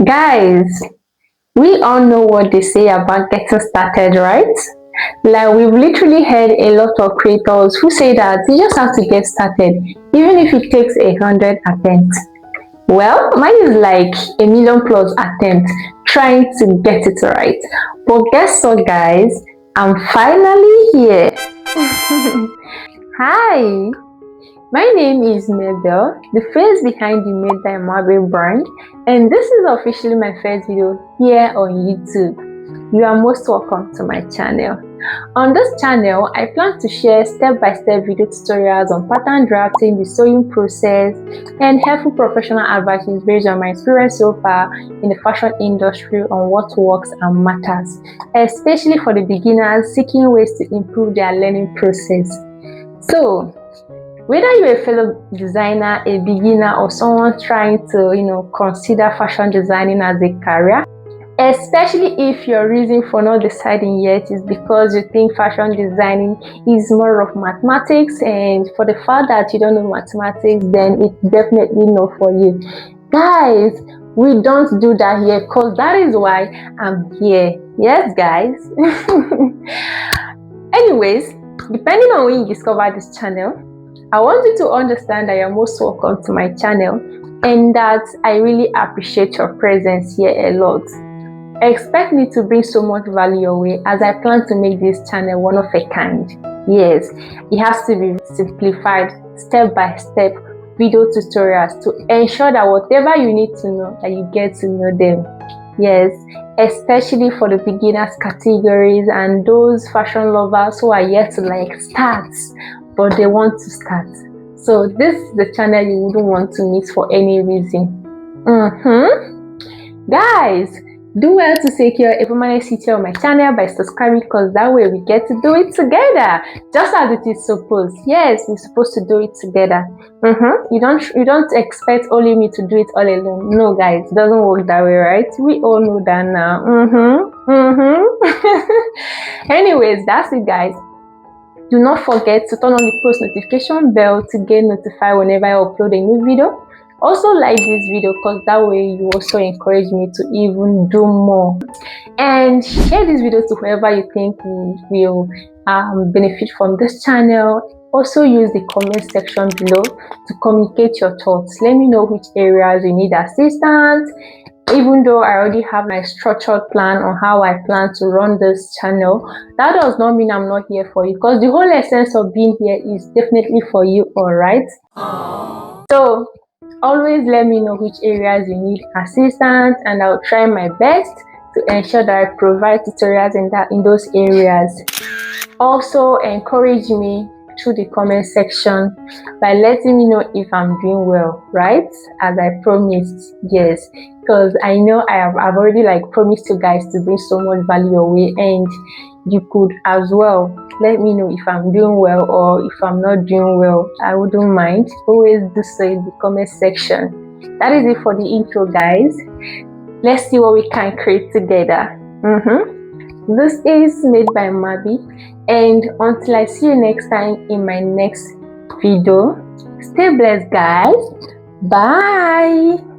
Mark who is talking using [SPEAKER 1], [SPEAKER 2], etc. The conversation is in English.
[SPEAKER 1] Guys, we all know what they say about getting started, right? Like we've literally heard a lot of creators who say that you just have to get started, even if it takes 100 attempts. Well, mine is like a million plus attempts trying to get it right. But guess what, guys? I'm finally here. Hi, my name is Mabel, the face behind the Made by Mabel brand, and this is officially my first video here on YouTube. You are most welcome to my channel. On this channel, I plan to share step-by-step video tutorials on pattern drafting, the sewing process, and helpful professional advice based on my experience so far in the fashion industry on what works and matters, especially for the beginners seeking ways to improve their learning process. So, whether you're a fellow designer, a beginner, or someone trying to, consider fashion designing as a career, especially if your reason for not deciding yet is because you think fashion designing is more of mathematics, and for the fact that you don't know mathematics, then it's definitely not for you. Guys, we don't do that here, because that is why I'm here. Yes, guys. Anyways, depending on when you discover this channel, I want you to understand that you're most welcome to my channel and that I really appreciate your presence here a lot. Expect me to bring so much value your way as I plan to make this channel one of a kind. Yes, it has to be simplified, step-by-step video tutorials to ensure that whatever you need to know, that you get to know them. Yes, especially for the beginners categories and those fashion lovers who are yet to start, but they want to start. So this is the channel you wouldn't want to miss for any reason. Guys, do well to secure a permanent seat on my channel by subscribing, because that way we get to do it together, just as it is supposed. Yes, we're supposed to do it together. You don't expect only me to do it all alone. No, guys, it doesn't work that way, right? We all know that now. Anyways, that's it, guys. Do not forget to turn on the post notification bell to get notified whenever I upload a new video. Also like this video, because that way you also encourage me to even do more. And share this video to whoever you think will benefit from this channel. Also use the comment section below to communicate your thoughts. Let me know which areas you need assistance. Even though I already have my structured plan on how I plan to run this channel, that does not mean I'm not here for you, because the whole essence of being here is definitely for you, alright? So always let me know which areas you need assistance, and I'll try my best to ensure that I provide tutorials in those areas. Also encourage me through the comment section by letting me know if I'm doing well, right? As I promised. Yes, because I know I've already promised you guys to bring so much value your way, and you could as well let me know if I'm doing well or if I'm not doing well. I wouldn't mind. Always do so in the comment section. That is it for the intro, guys. Let's see what we can create together. This is Made by Mabie, and until I see you next time in my next video, stay blessed, guys. Bye.